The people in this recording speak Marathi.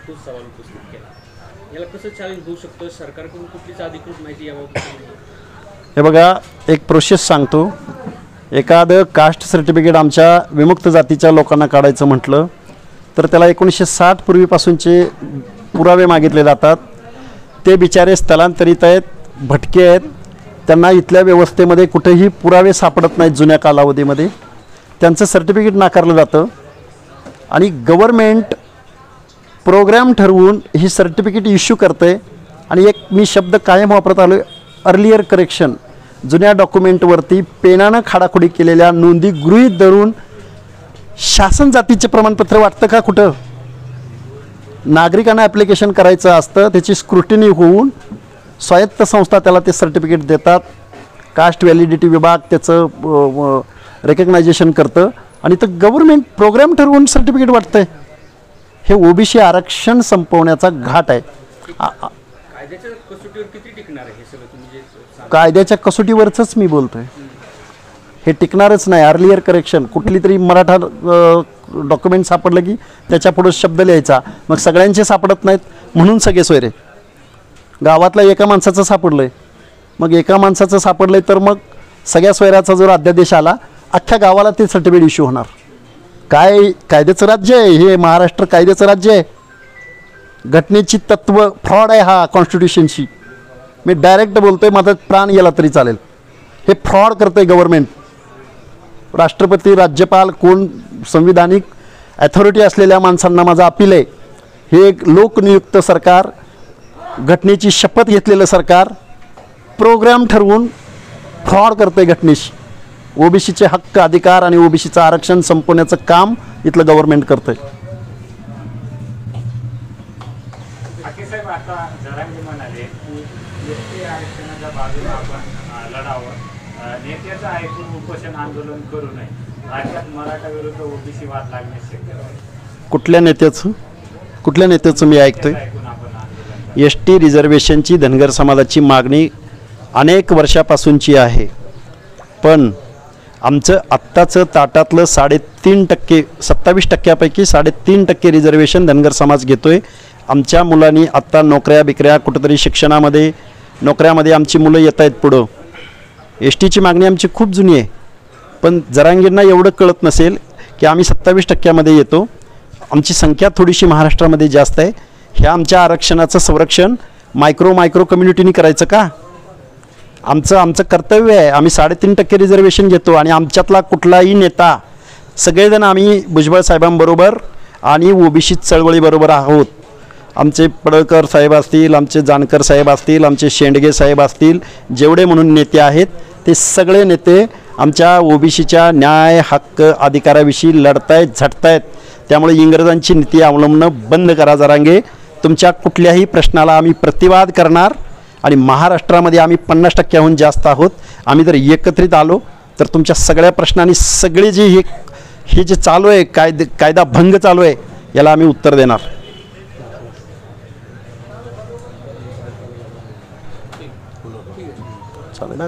तोच सवाल उपस्थित केला. याला कसं चॅलेंज होऊ शकतं? सरकारकडून कुठलीच अधिकृत माहिती याबाबत? हे बघा, एक प्रोसेस सांगतो. एखादं कास्ट सर्टिफिकेट आमच्या विमुक्त जातीच्या लोकांना काढायचं म्हटलं तर त्याला 1960 पूर्वीपासूनचे पुरावे मागितले जातात. ते बिचारे स्थलांतरित आहेत, भटके आहेत, त्यांना इथल्या व्यवस्थेमध्ये कुठेही पुरावे सापडत नाहीत. जुन्या कालावधीमध्ये त्यांचं सर्टिफिकेट नाकारलं जातं आणि गव्हर्मेंट प्रोग्राम ठरवून ही सर्टिफिकेट इश्यू करते. आणि एक मी शब्द कायम वापरत आलो, अर्लियर करेक्शन. जुन्या डॉक्युमेंटवरती पेनानं खाडाखोडी केलेल्या नोंदी गृहीत धरून शासन जातीचे प्रमाणपत्र वाटतं का कुठं? नागरिकांना ॲप्लिकेशन करायचं असतं, त्याची स्क्रुटिनी होऊन स्वायत्त संस्था त्याला ते सर्टिफिकेट देतात. कास्ट व्हॅलिडिटी विभाग त्याचं रेकग्नायझेशन करतं आणि तर गव्हर्मेंट प्रोग्राम ठरवून सर्टिफिकेट वाटतं आहे. हे ओबीसी आरक्षण संपवण्याचा घाट आहे. कायद्याच्या कसोटीवर किती टिकणार आहे हे सगळं तुम्ही जे सांगता? कायद्याच्या कसोटीवरच मी बोलतो आहे. हे टिकणारच नाही. अर्लियर करेक्शन कुठली तरी मराठा डॉक्युमेंट सापडलं की त्याच्या पुढं शब्द लिहायचा, मग सगळ्यांचे सापडत नाहीत म्हणून सगळे सोयरे. गावातला एका माणसाचं सापडलं आहे, मग एका माणसाचं सापडलं आहे तर मग सगळ्या सोयऱ्याचा जर अध्यादेश आला अख्ख्या गावाला ते सर्टिफिकेट इश्यू होणार. काय कायद्याचं राज्य आहे हे? महाराष्ट्र कायद्याचं राज्य आहे. घटनेची तत्व फ्रॉड आहे हा कॉन्स्टिट्यूशनशी. मी डायरेक्ट बोलतोय, माझा प्राण गेला तरी चालेल. हे फ्रॉड करतं आहे गव्हर्मेंट. राष्ट्रपती, राज्यपाल, कोण संविधानिक ॲथॉरिटी असलेल्या माणसांना माझा अपील आहे. हे एक लोकनियुक्त सरकार, घटनेची शपथ घेतलेलं सरकार प्रोग्राम ठरवून फ्रॉड करतं आहे घटनेशी. ओबीसीचे हक्क, अधिकार आणि ओबीसीचं आरक्षण संपवण्याचं काम इथलं गव्हर्मेंट करतं आहे. साहेब, आता जरांगे म्हणाले की एसटी आरक्षणाच्या बाजूला आपण लढावं, नेत्याचं ऐकून उपोषण आंदोलन करू नये. राज्यात मराठा विरुद्ध ओबीसी वाद लागण्याची शक्यता आहे. कुठल्या नेत्याचं मी ऐकतोय? एस टी रिझर्वेशनची धनगर समाजाची मागणी अनेक वर्षापासूनची आहे, पण आमचं आत्ताचं ताटातलं 3.5% 27%पैकी 3.5% रिझर्वेशन धनगर समाज घेतो आहे. आमच्या मुलांनी आत्ता नोकऱ्या कुठंतरी शिक्षणामध्ये नोकऱ्यामध्ये आमची मुलं येत आहेत पुढं. एस टीची मागणी आमची खूप जुनी आहे, पण जरांगींना एवढं कळत नसेल की आम्ही 27%मध्ये येतो. आमची संख्या थोडीशी महाराष्ट्रामध्ये जास्त आहे. ह्या आमच्या आरक्षणाचं संरक्षण मायक्रो कम्युनिटीनी करायचं का? आमचं कर्तव्य आहे. आम्ही 3.5% रिझर्वेशन घेतो आणि आमच्यातला कुठलाही नेता, सगळेजण आम्ही भुजबळ साहेबांबरोबर आणि ओबीसी चळवळीबरोबर आहोत. आमचे पडळकर साहेब असतील, आमचे जानकर साहेब असतील, आमचे शेंडगे साहेब असतील, जेवढे म्हणून नेते आहेत ते सगळे नेते आमच्या ओबीसीच्या न्याय, हक्क, अधिकाराविषयी लढतायत, झटतायत. त्यामुळे इंग्रजांची नीती अवलंबणं बंद करा जरांगे. तुमच्या कुठल्याही प्रश्नाला आम्ही प्रतिवाद करणार आणि महाराष्ट्रामध्ये आम्ही 50%हून जास्त आहोत. आम्ही जर एकत्रित आलो तर तुमच्या सगळ्या प्रश्नांनी सगळी जी हे जे चालू आहे कायदा भंग चालू आहे याला आम्ही उत्तर देणार. चालेल.